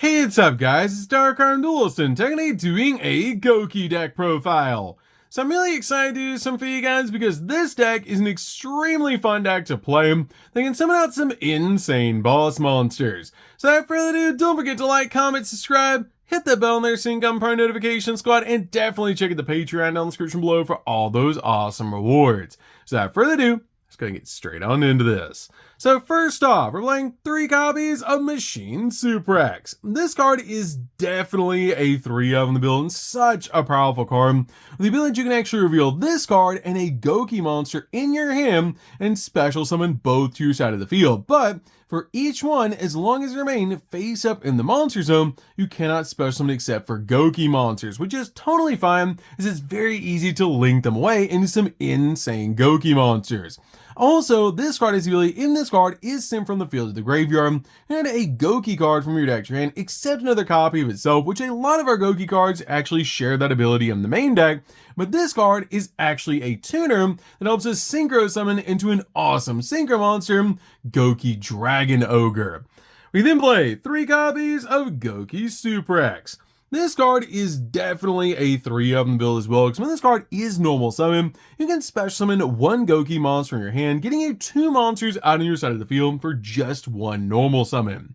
Hey, what's up guys, it's DarkArmedDuelist and technically doing a Gouki deck profile. So I'm really excited to do some for you guys because this deck is an extremely fun deck to play that can summon out some insane boss monsters. So without further ado, don't forget to like, comment, subscribe, hit that bell in there so you can become part of the notification squad, and definitely check out the Patreon down in the description below for all those awesome rewards. So without further ado, let's go and get straight on into this. So first off, we're playing 3 copies of Machine Super X. This card is definitely a 3-of in the build and such a powerful card. With the ability you can actually reveal this card and a Gouki monster in your hand and special summon both to your side of the field. But for each one, as long as they remain face up in the monster zone, you cannot special summon except for Gouki monsters, which is totally fine as it's very easy to link them away into some insane Gouki monsters. Also, this card is really in this card is sent from the field to the graveyard and a Gouki card from your deck to your hand, except another copy of itself, which a lot of our Gouki cards actually share that ability in the main deck. But this card is actually a tuner that helps us synchro summon into an awesome synchro monster, Gouki Dragon Ogre. We then play 3 copies of Gouki Super X. This card is definitely a 3-of in the build as well, because when this card is normal summon, you can special summon 1 Gouki monster in your hand, getting you 2 monsters out on your side of the field for just 1 normal summon.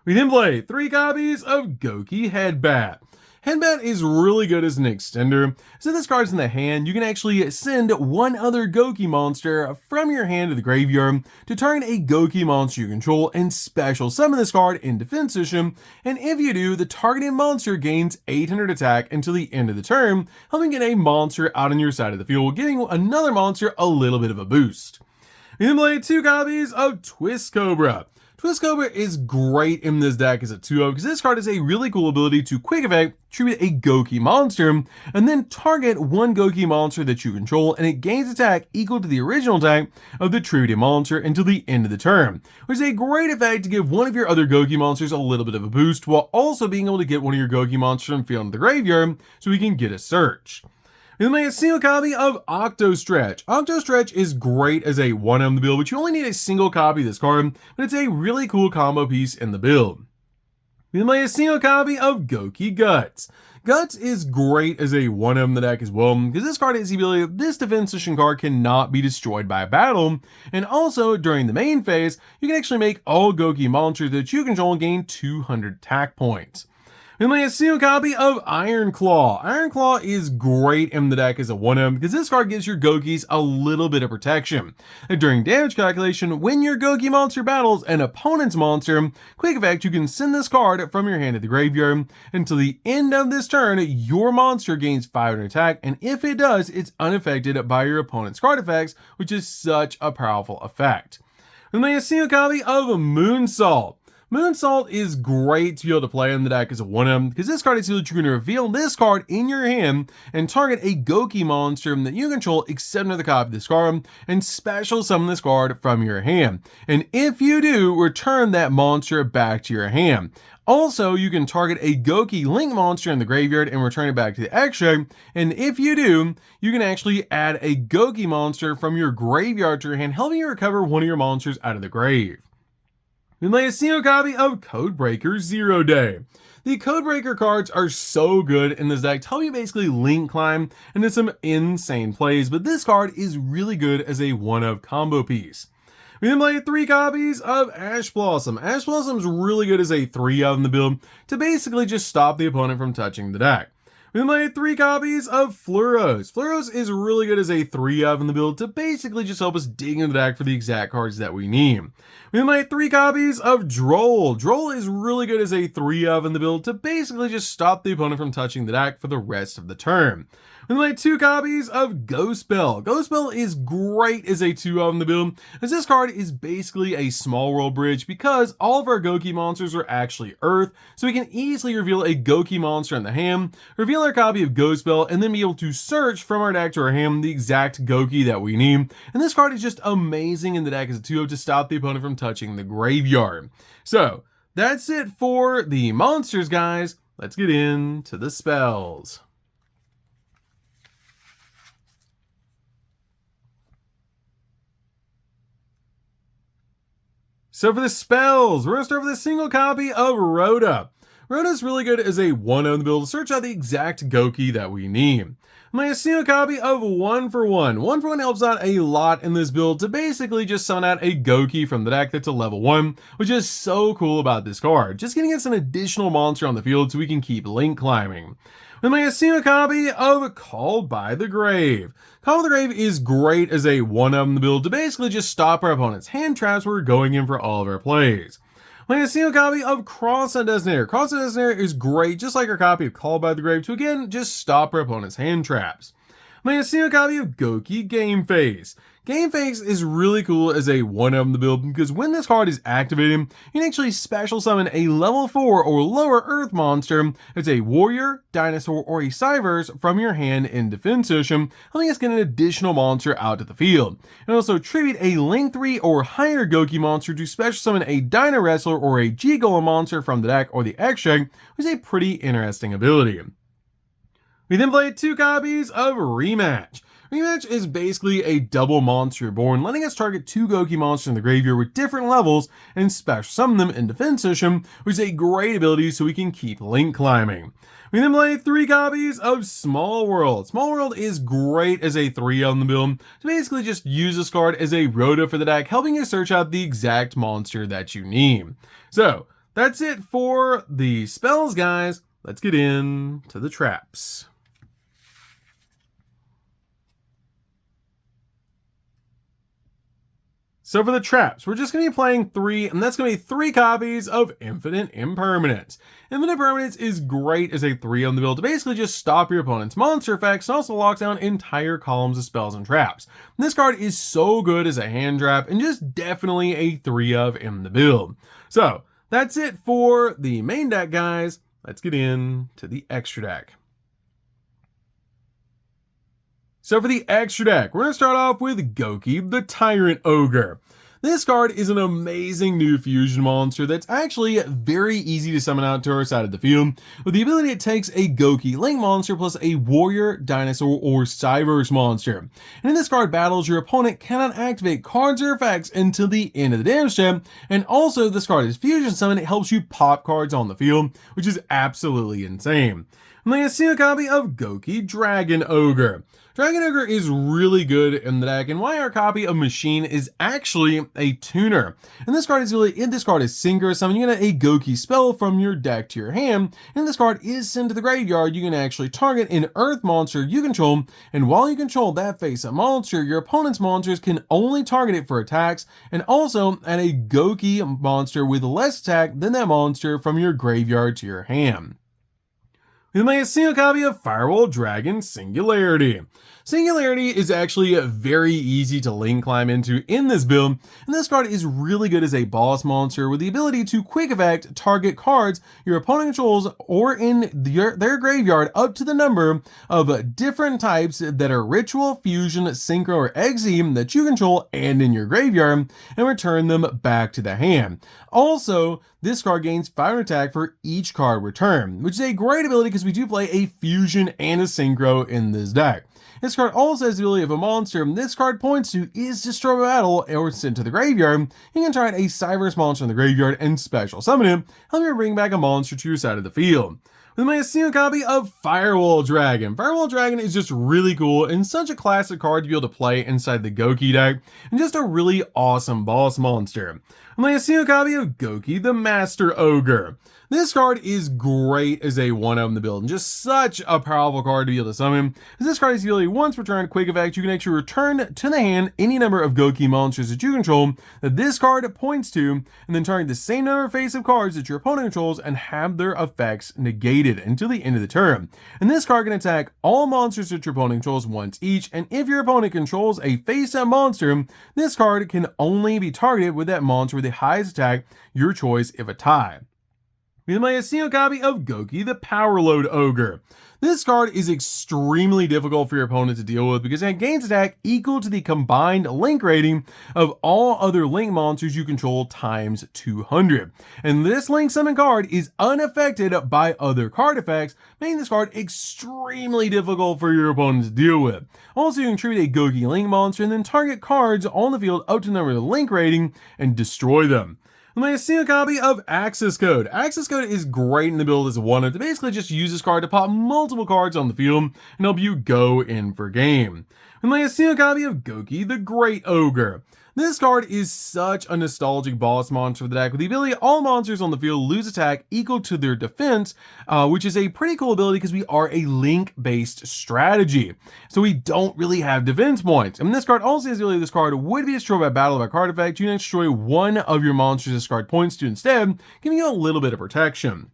We then play 3 copies of Gouki Headbat. Headbat is really good as an extender. So this card's in the hand, you can actually send 1 other Gouki monster from your hand to the graveyard to target a Gouki monster you control and special summon this card in defense position. And if you do, the targeted monster gains 800 attack until the end of the turn, helping get a monster out on your side of the field, giving another monster a little bit of a boost. We then play 2 copies of Twist Cobra. Twist Cobra is great in this deck as a 2-of because this card has a really cool ability to quick effect tribute a Gouki monster and then target 1 Gouki monster that you control, and it gains attack equal to the original attack of the tributed monster until the end of the turn, which is a great effect to give one of your other Gouki monsters a little bit of a boost while also being able to get one of your Gouki monsters from field into the graveyard so we can get a search. We then make a single copy of Octostretch. Octostretch is great as a 1-of in the build, but you only need a single copy of this card, but it's a really cool combo piece in the build. We then make a single copy of Gouki Guts. Guts is great as a 1-of in the deck as well, because this card has the ability that this defense position card cannot be destroyed by a battle, and also during the main phase, you can actually make all Gouki monsters that you control gain 200 attack points. We make a single copy of Iron Claw. Iron Claw is great in the deck as a 1-of because this card gives your Goukis a little bit of protection. And during damage calculation, when your Gouki monster battles an opponent's monster, quick effect, you can send this card from your hand to the graveyard. Until the end of this turn, your monster gains 500 attack, and if it does, it's unaffected by your opponent's card effects, which is such a powerful effect. We make a single copy of Moonsault. Moonsault is great to be able to play in the deck as a 1-of because this card is able to you can reveal this card in your hand and target a Gouki monster that you control except another copy of this card and special summon this card from your hand. And if you do, return that monster back to your hand. Also, you can target a Gouki Link monster in the graveyard and return it back to the extra. And if you do, you can actually add a Gouki monster from your graveyard to your hand, helping you recover one of your monsters out of the grave. We lay a single copy of Codebreaker 0 Day. The Codebreaker cards are so good in this deck to help you basically link climb into some insane plays, but this card is really good as a 1-of combo piece. We then play 3 copies of Ash Blossom. Ash Blossom is really good as a 3-of in the build to basically just stop the opponent from touching the deck. We then play 3 copies of Fluros. Fluros is really good as a 3-of in the build to basically just help us dig into the deck for the exact cards that we need. We then play 3 copies of Droll. Droll is really good as a 3-of in the build to basically just stop the opponent from touching the deck for the rest of the turn. We then play 2 copies of Ghost Bell. Ghost Bell is great as a 2-of in the build, as this card is basically a small world bridge because all of our Gouki monsters are actually Earth, so we can easily reveal a Gouki monster in the hand, reveal our copy of Ghost Bell, and then be able to search from our deck to our hand the exact Gouki that we need. And this card is just amazing in the deck as a 2-of to stop the opponent from touching the graveyard. So that's it for the monsters, guys. Let's get into the spells. So for the spells, we're going to start with a single copy of Rhoda. Rhoda is really good as a 1 on the build to search out the exact Gouki that we need. I'm going to single copy of 1 for 1. 1 for 1 helps out a lot in this build to basically just summon out a Gouki from the deck that's a level 1, which is so cool about this card. Just getting us an additional monster on the field so we can keep link climbing. Then we have a single copy of Called by the Grave. Called by the Grave is great as a 1 on the build to basically just stop our opponent's hand traps when we're going in for all of our plays. We have a single copy of Cross on Designator. Cross on Designator is great, just like our copy of Called by the Grave, to again just stop our opponent's hand traps. We have a single copy of Gouki Game Face. Game Face is really cool as a 1 on the build because when this card is activated, you can actually special summon a level 4 or lower Earth monster that's a warrior, dinosaur, or a Cyverse from your hand in defense position, helping us get an additional monster out to the field. And also tribute a link 3 or higher Gouki monster to special summon a Dino Wrestler or a G-Golem monster from the deck or the extract, which is a pretty interesting ability. We then play 2 copies of Rematch. Rematch is basically a double monster reborn, letting us target 2 Gouki monsters in the graveyard with different levels and special summon them in defense position, which is a great ability so we can keep link climbing. We then play 3 copies of Small World. Small World is great as a 3 on the build to basically just use this card as a Rhoda for the deck, helping you search out the exact monster that you need. So that's it for the spells, guys. Let's get into the traps. So for the traps, we're just going to be playing 3, and that's going to be 3 copies of Infinite Impermanence. Infinite Impermanence is great as a 3 on the build to basically just stop your opponent's monster effects and also lock down entire columns of spells and traps. This card is so good as a hand trap and just definitely a 3 of in the build. So that's it for the main deck, guys. Let's get into the extra deck. So for the extra deck, we're going to start off with Gouki, the Tyrant Ogre. This card is an amazing new fusion monster that's actually very easy to summon out to our side of the field, with the ability it takes a Gouki Link monster plus a warrior, dinosaur, or Cyverse monster. And in this card battles, your opponent cannot activate cards or effects until the end of the damage step, and also this card is fusion summon, it helps you pop cards on the field, which is absolutely insane. And then I see a copy of Gouki Dragon Ogre. Dragon Ogre is really good in the deck, and why our copy of Machine is actually a tuner. And this card is Synchro Summon. You get a Gouki spell from your deck to your hand, and this card is sent to the graveyard. You can actually target an Earth monster you control, and while you control that face-up monster, your opponent's monsters can only target it for attacks, and also add a Gouki monster with less attack than that monster from your graveyard to your hand. We then make a single copy of Firewall Dragon Singularity. Singularity is actually very easy to link climb into in this build, and this card is really good as a boss monster with the ability to quick effect target cards your opponent controls or in their graveyard up to the number of different types that are Ritual, Fusion, Synchro, or Exeme that you control and in your graveyard, and return them back to the hand. Also, this card gains fire attack for each card returned, which is a great ability because we do play a Fusion and a Synchro in this deck. This card also has the ability of a monster this card points to is destroy a battle or sent to the graveyard. You can target a Cyverse monster in the graveyard and special summon him, helping you bring back a monster to your side of the field. With my single copy of Firewall Dragon. Firewall Dragon is just really cool and such a classic card to be able to play inside the Gouki deck, and just a really awesome boss monster. With my single copy of Gouki, the Master Ogre. This card is great as a 1-of in the build, and just such a powerful card to be able to summon. As this card is usually once returned quick effect, you can actually return to the hand any number of Gouki monsters that you control that this card points to, and then target the same number of face-up cards that your opponent controls and have their effects negated until the end of the turn. And this card can attack all monsters that your opponent controls once each, and if your opponent controls a face-up monster, this card can only be targeted with that monster with the highest attack, your choice if a tie. We then play a single copy of Gouki, the Power Load Ogre. This card is extremely difficult for your opponent to deal with because it gains attack equal to the combined link rating of all other link monsters you control times 200. And this link summon card is unaffected by other card effects, making this card extremely difficult for your opponent to deal with. Also, you can treat a Gouki link monster and then target cards on the field up to the number of the link rating and destroy them. And then a single copy of Access Code. Access Code is great in the build as a one-up to basically just use this card to pop multiple cards on the field and help you go in for game. And then a single copy of Gouki, the Great Ogre. This card is such a nostalgic boss monster for the deck with the ability all monsters on the field lose attack equal to their defense, which is a pretty cool ability because we are a link-based strategy. So we don't really have defense points. And this card also has the ability this card would be destroyed by battle by card effect. You can destroy one of your monsters this card points to instead, giving you a little bit of protection.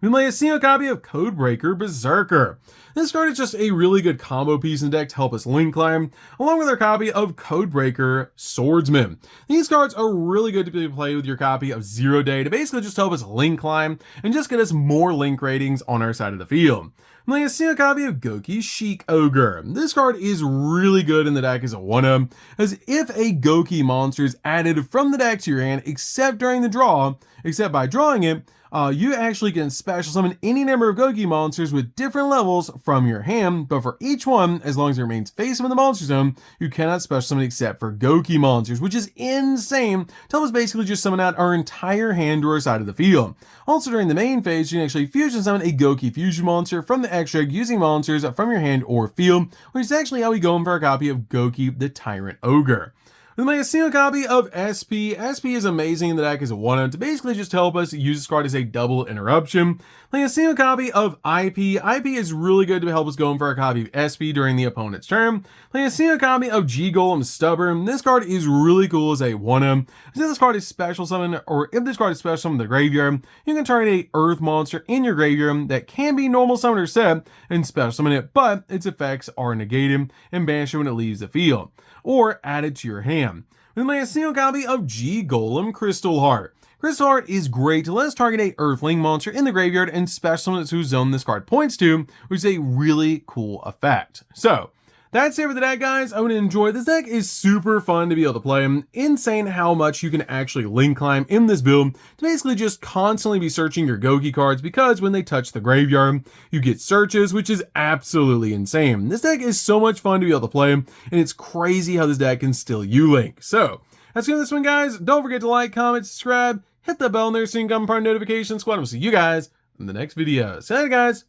We lay a single copy of Codebreaker Berserker. This card is just a really good combo piece in the deck to help us link climb, along with our copy of Codebreaker Swordsman. These cards are really good to play with your copy of Zero Day to basically just help us link climb and just get us more link ratings on our side of the field. Lay a single copy of Gouki Chic Ogre. This card is really good in the deck as a one-up, as if a Gouki monster is added from the deck to your hand except by drawing it, you actually can special summon any number of Gouki monsters with different levels from your hand, but for each one, as long as it remains face up in the monster zone, you cannot special summon except for Gouki monsters, which is insane to help us basically just summon out our entire hand to our side of the field. Also during the main phase, you can actually fusion summon a Gouki fusion monster from the extra using monsters from your hand or field, which is actually how we go in for a copy of Gouki the Tyrant Ogre. We make a single copy of SP. SP is amazing in the deck as a one-up to basically just help us use this card as a double interruption. Like a single copy of IP. IP is really good to help us go in for a copy of SP during the opponent's turn. Like a single copy of G Golem Stubborn. This card is really cool as a one-up. If this card is special summon, or if this card is special summon in the graveyard, you can target a earth monster in your graveyard that can be normal summoner set and special summon it, but its effects are negated and banish it when it leaves the field, or add it to your hand. We lay a single copy of G Golem Crystal Heart. Crystal Heart is great to let us target a Earthling monster in the graveyard and special summon it to whose zone this card points to, which is a really cool effect. So, that's it for the deck, guys. I would enjoy this deck. Is super fun to be able to play. Insane how much you can actually link climb in this build to basically just constantly be searching your Gouki cards, because when they touch the graveyard, you get searches, which is absolutely insane. This deck is so much fun to be able to play, and it's crazy how this deck can still U-Link. So, that's it for this one, guys. Don't forget to like, comment, subscribe, hit the bell in there so you can come part of the notification squad. We'll see you guys in the next video. See you later, guys.